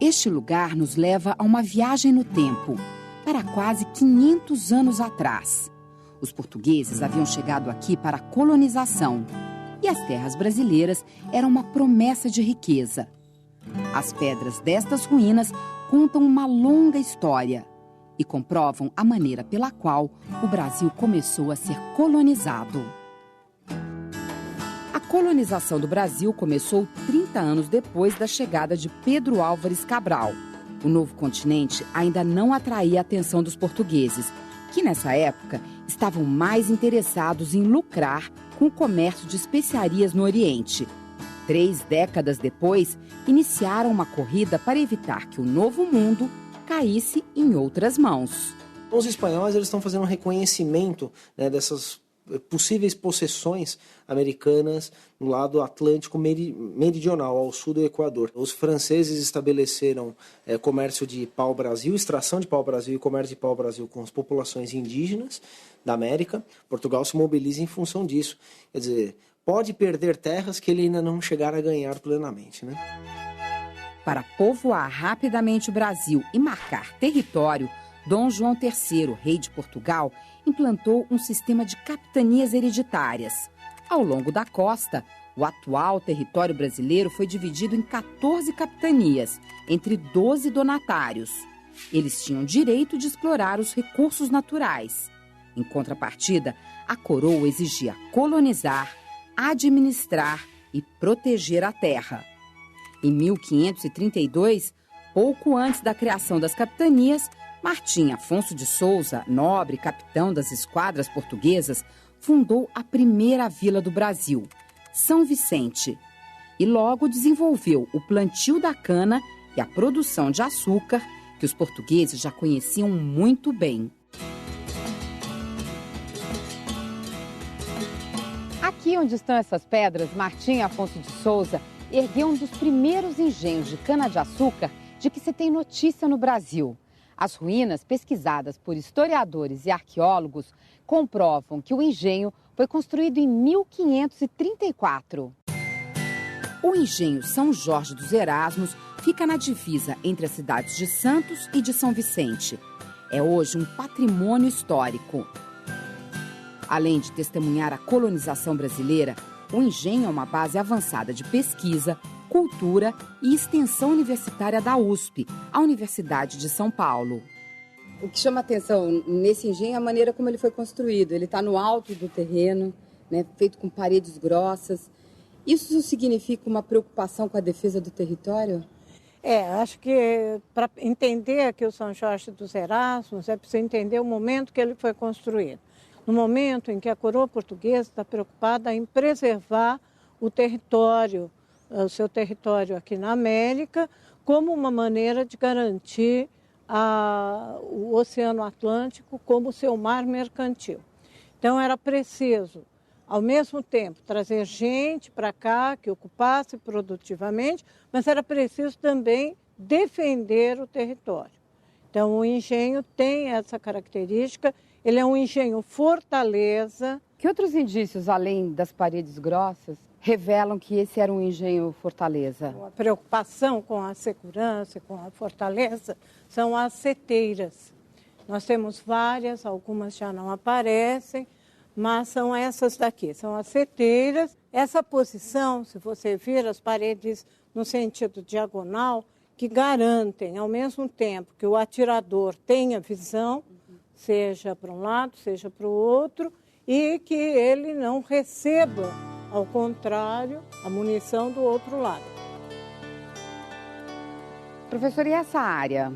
Este lugar nos leva a uma viagem no tempo, para quase 500 anos atrás. Os portugueses haviam chegado aqui para a colonização e as terras brasileiras eram uma promessa de riqueza. As pedras destas ruínas contam uma longa história e comprovam a maneira pela qual o Brasil começou a ser colonizado. A colonização do Brasil começou 30 anos depois da chegada de Pedro Álvares Cabral. O novo continente ainda não atraía a atenção dos portugueses, que nessa época estavam mais interessados em lucrar com o comércio de especiarias no Oriente. 3 décadas depois, iniciaram uma corrida para evitar que o Novo Mundo caísse em outras mãos. Os espanhóis estão fazendo um reconhecimento, dessas possíveis possessões americanas no lado atlântico meridional, ao sul do Equador. Os franceses estabeleceram comércio de pau-brasil, extração de pau-brasil e comércio de pau-brasil com as populações indígenas da América. Portugal se mobiliza em função disso. Quer dizer, pode perder terras que ele ainda não chegar a ganhar plenamente, né? Para povoar rapidamente o Brasil e marcar território, Dom João III, rei de Portugal, implantou um sistema de capitanias hereditárias. Ao longo da costa, o atual território brasileiro foi dividido em 14 capitanias, entre 12 donatários. Eles tinham direito de explorar os recursos naturais. Em contrapartida, a coroa exigia colonizar, administrar e proteger a terra. Em 1532, pouco antes da criação das capitanias, Martim Afonso de Souza, nobre capitão das esquadras portuguesas, fundou a primeira vila do Brasil, São Vicente, e logo desenvolveu o plantio da cana e a produção de açúcar, que os portugueses já conheciam muito bem. Aqui onde estão essas pedras, Martim Afonso de Souza ergueu um dos primeiros engenhos de cana-de-açúcar de que se tem notícia no Brasil. As ruínas, pesquisadas por historiadores e arqueólogos, comprovam que o engenho foi construído em 1534. O engenho São Jorge dos Erasmos fica na divisa entre as cidades de Santos e de São Vicente. É hoje um patrimônio histórico. Além de testemunhar a colonização brasileira, o engenho é uma base avançada de pesquisa, cultura e extensão universitária da USP, a Universidade de São Paulo. O que chama atenção nesse engenho é a maneira como ele foi construído. Ele está no alto do terreno, feito com paredes grossas. Isso significa uma preocupação com a defesa do território? Acho que para entender aqui o São Jorge dos Erasmos é preciso entender o momento que ele foi construído. No momento em que a coroa portuguesa está preocupada em preservar o seu território aqui na América, como uma maneira de garantir o Oceano Atlântico como seu mar mercantil. Então era preciso, ao mesmo tempo, trazer gente para cá que ocupasse produtivamente, mas era preciso também defender o território. Então o engenho tem essa característica. Ele é um engenho fortaleza. Que outros indícios, além das paredes grossas, revelam que esse era um engenho fortaleza? A preocupação com a segurança, com a fortaleza, são as seteiras. Nós temos várias, algumas já não aparecem, mas são essas daqui, são as seteiras. Essa posição, se você vir as paredes no sentido diagonal, que garantem, ao mesmo tempo que o atirador tenha visão, seja para um lado, seja para o outro, e que ele não receba, ao contrário, a munição do outro lado. Professor, e essa área?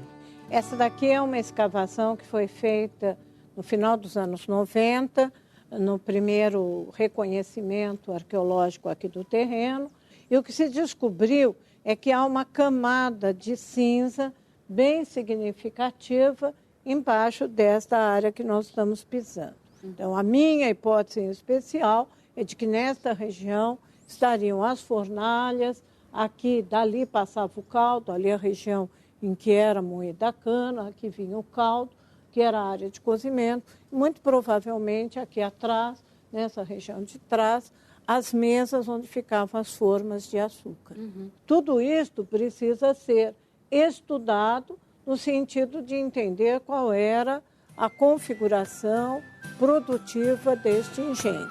Essa daqui é uma escavação que foi feita no final dos anos 90, no primeiro reconhecimento arqueológico aqui do terreno, e o que se descobriu é que há uma camada de cinza bem significativa embaixo desta área que nós estamos pisando. Então, a minha hipótese em especial é de que nesta região estariam as fornalhas, aqui, dali passava o caldo, ali a região em que era moída a cana, aqui vinha o caldo, que era a área de cozimento, muito provavelmente aqui atrás, nessa região de trás, as mesas onde ficavam as formas de açúcar. Tudo isto precisa ser estudado no sentido de entender qual era a configuração produtiva deste engenho.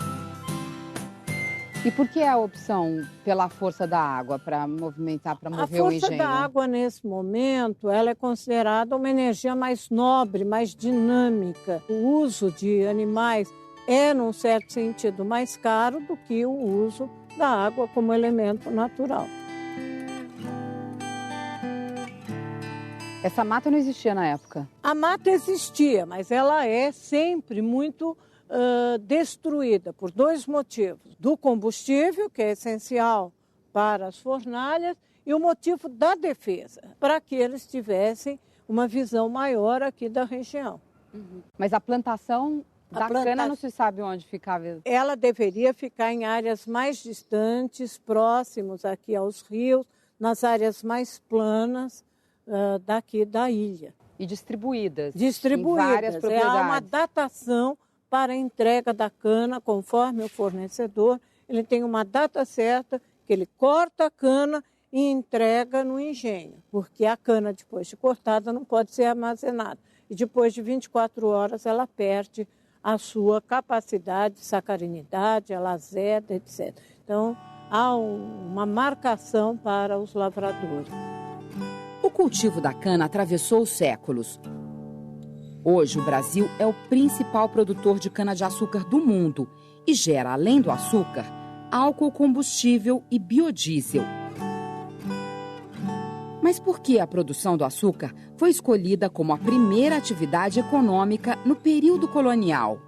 E por que a opção pela força da água para movimentar, para mover o engenho? A força da água, nesse momento, ela é considerada uma energia mais nobre, mais dinâmica. O uso de animais é, num certo sentido, mais caro do que o uso da água como elemento natural. Essa mata não existia na época? A mata existia, mas ela é sempre muito destruída por dois motivos. Do combustível, que é essencial para as fornalhas, e o motivo da defesa, para que eles tivessem uma visão maior aqui da região. Mas a plantação da cana não se sabe onde ficava? Ela deveria ficar em áreas mais distantes, próximos aqui aos rios, nas áreas mais planas daqui da ilha. E distribuídas? Distribuídas. Em várias propriedades. Há uma datação para a entrega da cana, conforme o fornecedor. Ele tem uma data certa que ele corta a cana e entrega no engenho, porque a cana, depois de cortada, não pode ser armazenada. E depois de 24 horas, ela perde a sua capacidade, sacarinidade, ela azeda, etc. Então, há uma marcação para os lavradores. O cultivo da cana atravessou os séculos. Hoje, o Brasil é o principal produtor de cana-de-açúcar do mundo e gera, além do açúcar, álcool combustível e biodiesel. Mas por que a produção do açúcar foi escolhida como a primeira atividade econômica no período colonial?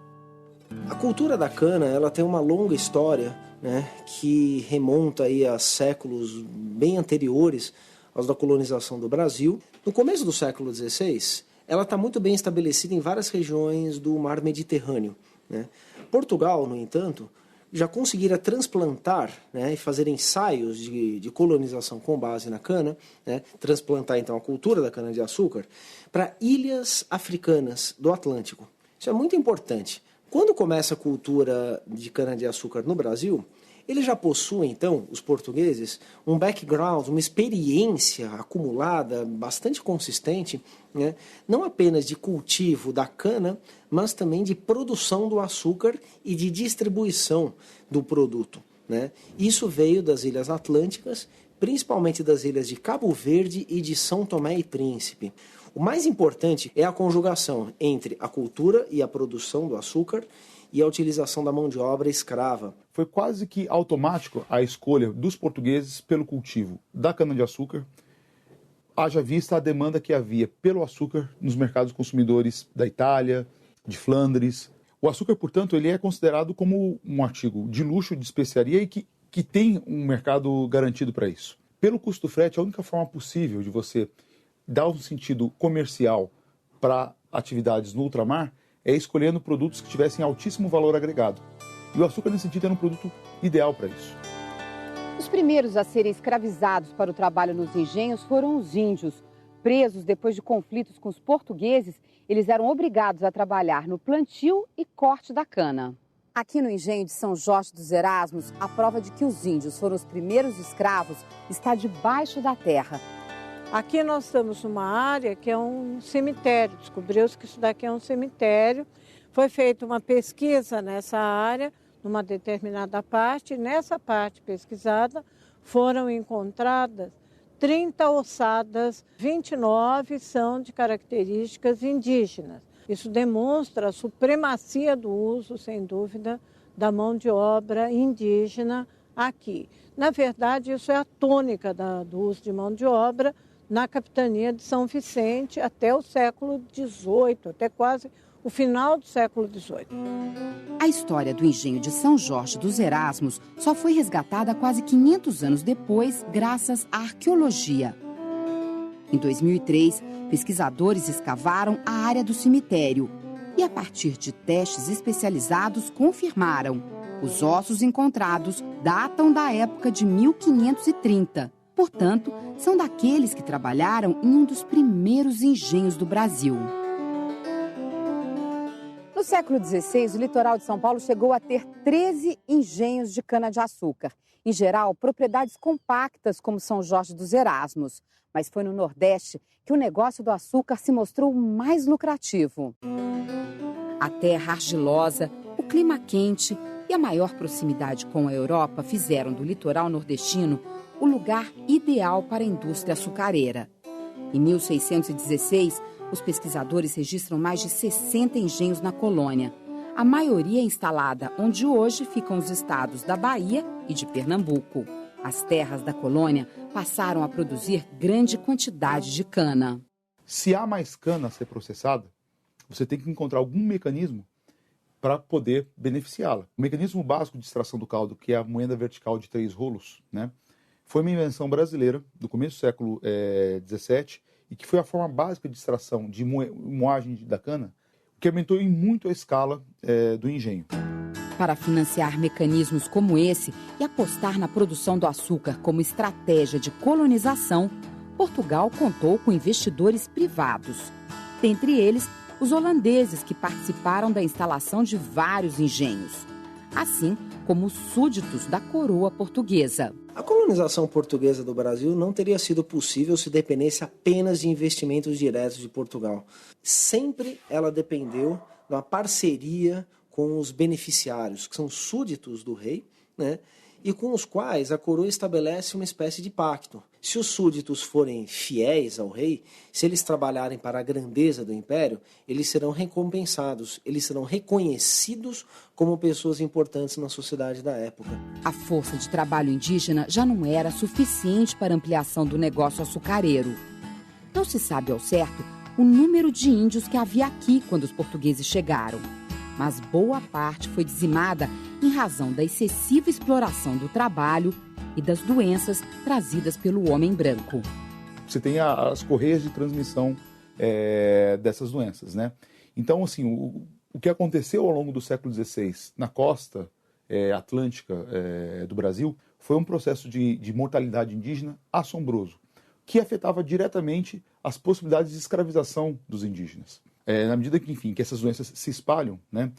A cultura da cana, ela tem uma longa história, né, que remonta aí a séculos bem anteriores aos da colonização do Brasil. No começo do século XVI, ela está muito bem estabelecida em várias regiões do mar Mediterrâneo, né? Portugal, no entanto, já conseguira transplantar, né, e fazer ensaios de colonização com base na cana, né, transplantar então a cultura da cana-de-açúcar para ilhas africanas do Atlântico. Isso é muito importante. Quando começa a cultura de cana-de-açúcar no Brasil, eles já possuem, então, os portugueses, um background, uma experiência acumulada bastante consistente, né? Não apenas de cultivo da cana, mas também de produção do açúcar e de distribuição do produto, né? Isso veio das Ilhas Atlânticas, principalmente das ilhas de Cabo Verde e de São Tomé e Príncipe. O mais importante é a conjugação entre a cultura e a produção do açúcar e a utilização da mão de obra escrava. Foi quase que automático a escolha dos portugueses pelo cultivo da cana-de-açúcar, haja vista a demanda que havia pelo açúcar nos mercados consumidores da Itália, de Flandres. O açúcar, portanto, ele é considerado como um artigo de luxo, de especiaria e que tem um mercado garantido para isso. Pelo custo do frete, a única forma possível de você dar um sentido comercial para atividades no ultramar é escolhendo produtos que tivessem altíssimo valor agregado. E o açúcar, nesse sentido, era um produto ideal para isso. Os primeiros a serem escravizados para o trabalho nos engenhos foram os índios. Presos depois de conflitos com os portugueses, eles eram obrigados a trabalhar no plantio e corte da cana. Aqui no engenho de São Jorge dos Erasmos, a prova de que os índios foram os primeiros escravos está debaixo da terra. Aqui nós estamos numa área que é um cemitério. Descobriu-se que isso daqui é um cemitério. Foi feita uma pesquisa nessa área, numa determinada parte. E nessa parte pesquisada foram encontradas 30 ossadas, 29 são de características indígenas. Isso demonstra a supremacia do uso, sem dúvida, da mão de obra indígena aqui. Na verdade, isso é a tônica do uso de mão de obra na capitania de São Vicente até o século XVIII, até quase o final do século XVIII. A história do engenho de São Jorge dos Erasmos só foi resgatada quase 500 anos depois, graças à arqueologia. Em 2003, pesquisadores escavaram a área do cemitério e, a partir de testes especializados, confirmaram: os ossos encontrados datam da época de 1530. Portanto, são daqueles que trabalharam em um dos primeiros engenhos do Brasil. No século XVI, o litoral de São Paulo chegou a ter 13 engenhos de cana-de-açúcar. Em geral, propriedades compactas, como São Jorge dos Erasmos. Mas foi no Nordeste que o negócio do açúcar se mostrou mais lucrativo. A terra argilosa, o clima quente e a maior proximidade com a Europa fizeram do litoral nordestino o lugar ideal para a indústria açucareira. Em 1616, os pesquisadores registram mais de 60 engenhos na colônia. A maioria instalada onde hoje ficam os estados da Bahia e de Pernambuco. As terras da colônia passaram a produzir grande quantidade de cana. Se há mais cana a ser processada, você tem que encontrar algum mecanismo para poder beneficiá-la. O mecanismo básico de extração do caldo, que é a moenda vertical de 3 rolos, né, foi uma invenção brasileira do começo do século XVII e que foi a forma básica de extração de moagem da cana, que aumentou em muito a escala do engenho. Para financiar mecanismos como esse e apostar na produção do açúcar como estratégia de colonização, Portugal contou com investidores privados. Dentre eles, os holandeses que participaram da instalação de vários engenhos, assim como os súditos da coroa portuguesa. A colonização portuguesa do Brasil não teria sido possível se dependesse apenas de investimentos diretos de Portugal. Sempre ela dependeu de uma parceria com os beneficiários, que são súditos do rei, né? E com os quais a coroa estabelece uma espécie de pacto. Se os súditos forem fiéis ao rei, se eles trabalharem para a grandeza do império, eles serão recompensados, eles serão reconhecidos como pessoas importantes na sociedade da época. A força de trabalho indígena já não era suficiente para a ampliação do negócio açucareiro. Não se sabe ao certo o número de índios que havia aqui quando os portugueses chegaram, mas boa parte foi dizimada em razão da excessiva exploração do trabalho e das doenças trazidas pelo homem branco. Você tem as correias de transmissão dessas doenças, né? Então, assim, o que aconteceu ao longo do século XVI na costa atlântica do Brasil foi um processo de mortalidade indígena assombroso, que afetava diretamente as possibilidades de escravização dos indígenas. Na medida que, enfim, que essas doenças se espalham, né,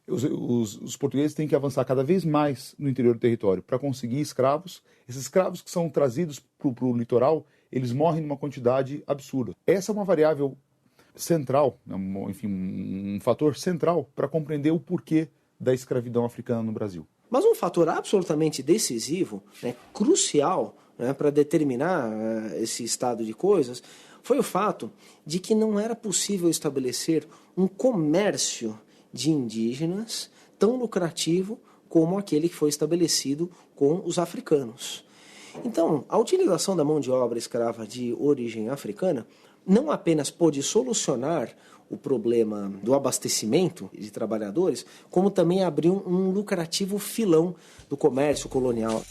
os portugueses têm que avançar cada vez mais no interior do território para conseguir escravos. Esses escravos que são trazidos para o litoral, eles morrem numa quantidade absurda. Essa é uma variável central, enfim, um fator central para compreender o porquê da escravidão africana no Brasil. Mas um fator absolutamente decisivo, né, crucial, né, para determinar esse estado de coisas, foi o fato de que não era possível estabelecer um comércio de indígenas tão lucrativo como aquele que foi estabelecido com os africanos. Então, a utilização da mão de obra escrava de origem africana não apenas pôde solucionar o problema do abastecimento de trabalhadores, como também abriu um lucrativo filão do comércio colonial.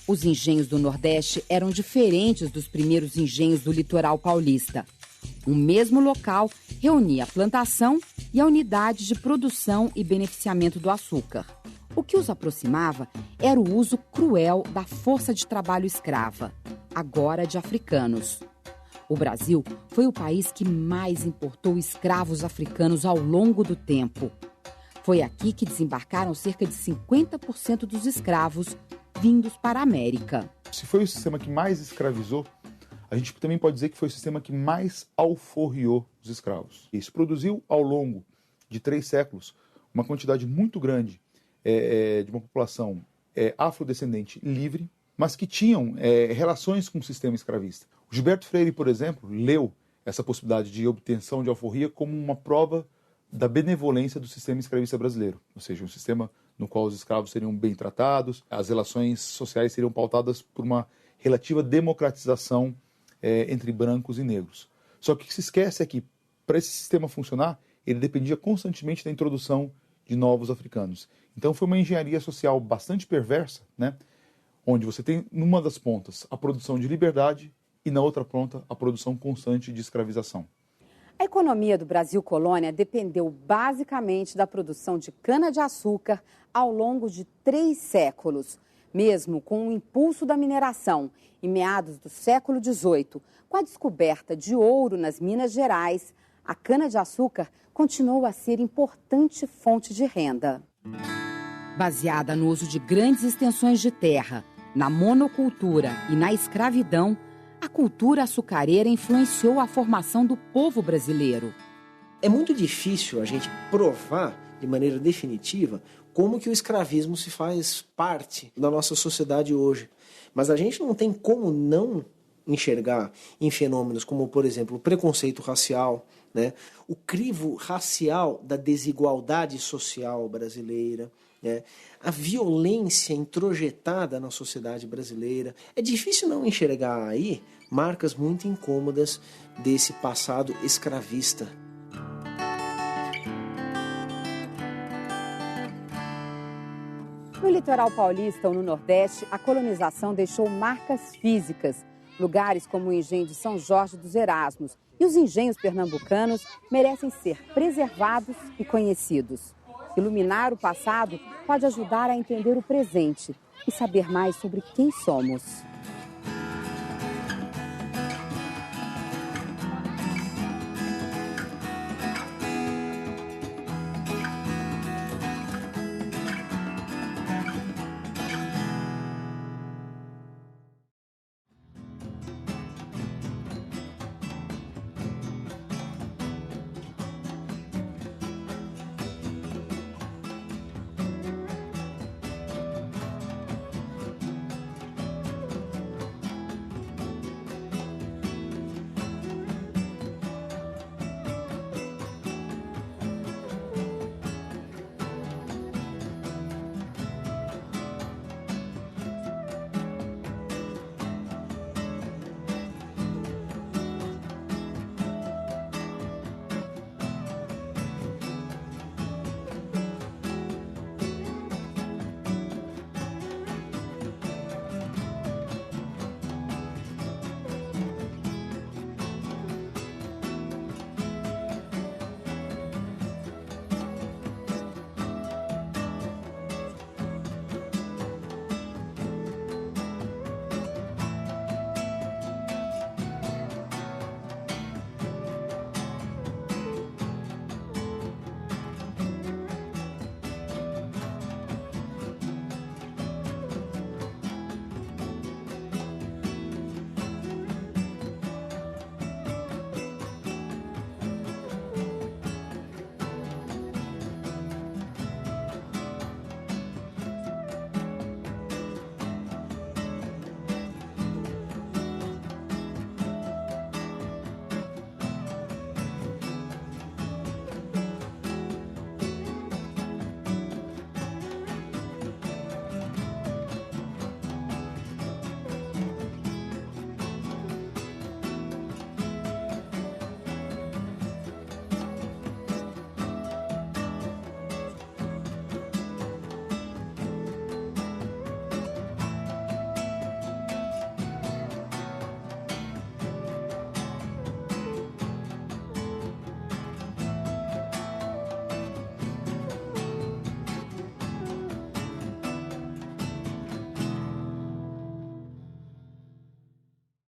Os engenhos do Nordeste eram diferentes dos primeiros engenhos do litoral paulista. O mesmo local reunia a plantação e a unidade de produção e beneficiamento do açúcar. O que os aproximava era o uso cruel da força de trabalho escrava, agora de africanos. O Brasil foi o país que mais importou escravos africanos ao longo do tempo. Foi aqui que desembarcaram cerca de 50% dos escravos vindos para a América. Se foi o sistema que mais escravizou, a gente também pode dizer que foi o sistema que mais alforriou os escravos. Isso produziu, ao longo de 3 séculos, uma quantidade muito grande de uma população afrodescendente livre, mas que tinham relações com o sistema escravista. O Gilberto Freire, por exemplo, leu essa possibilidade de obtenção de alforria como uma prova da benevolência do sistema escravista brasileiro, ou seja, um sistema no qual os escravos seriam bem tratados, as relações sociais seriam pautadas por uma relativa democratização entre brancos e negros. Só que o que se esquece é que, para esse sistema funcionar, ele dependia constantemente da introdução de novos africanos. Então foi uma engenharia social bastante perversa, né? Onde você tem, numa das pontas, a produção de liberdade e, na outra ponta, a produção constante de escravização. A economia do Brasil colônia dependeu basicamente da produção de cana-de-açúcar ao longo de 3 séculos. Mesmo com o impulso da mineração, em meados do século XVIII, com a descoberta de ouro nas Minas Gerais, a cana-de-açúcar continuou a ser importante fonte de renda. Baseada no uso de grandes extensões de terra, na monocultura e na escravidão, a cultura açucareira influenciou a formação do povo brasileiro. É muito difícil a gente provar de maneira definitiva como que o escravismo se faz parte da nossa sociedade hoje. Mas a gente não tem como não enxergar em fenômenos como, por exemplo, o preconceito racial, né? O crivo racial da desigualdade social brasileira, né? A violência introjetada na sociedade brasileira. É difícil não enxergar aí marcas muito incômodas desse passado escravista. No litoral paulista ou no Nordeste, a colonização deixou marcas físicas. Lugares como o engenho de São Jorge dos Erasmos e os engenhos pernambucanos merecem ser preservados e conhecidos. Iluminar o passado pode ajudar a entender o presente e saber mais sobre quem somos.